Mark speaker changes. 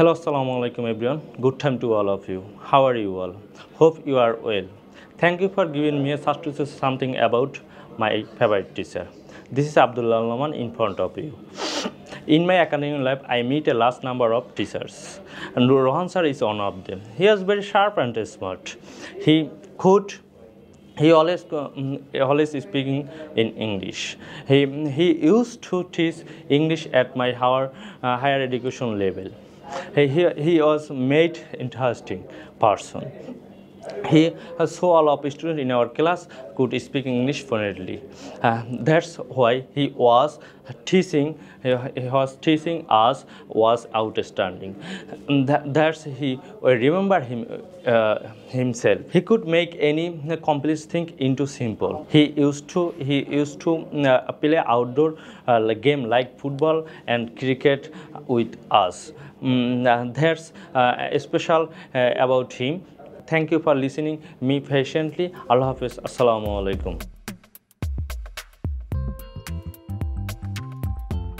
Speaker 1: Hello, assalamu alaikum everyone. Good time to all of you. How are you all? Hope you are well. Thank you for giving me a chance to say something about my favorite teacher. This is Abdullah Laman in front of you. In my academic life, I meet a large number of teachers, and Rohan sir is one of them. He is very sharp and smart. He could he always speaking in English. He used to teach English at my higher education level. He was made interesting person. He so all of students in our class could speak English fluently. That's why he was teaching. He was teaching us was outstanding. That's he. I remember himself. He could make any complex thing into simple. He used to play outdoor game like football and cricket with us. That's special about him. Thank you for listening me patiently. Allah Hafiz. Assalamu alaikum.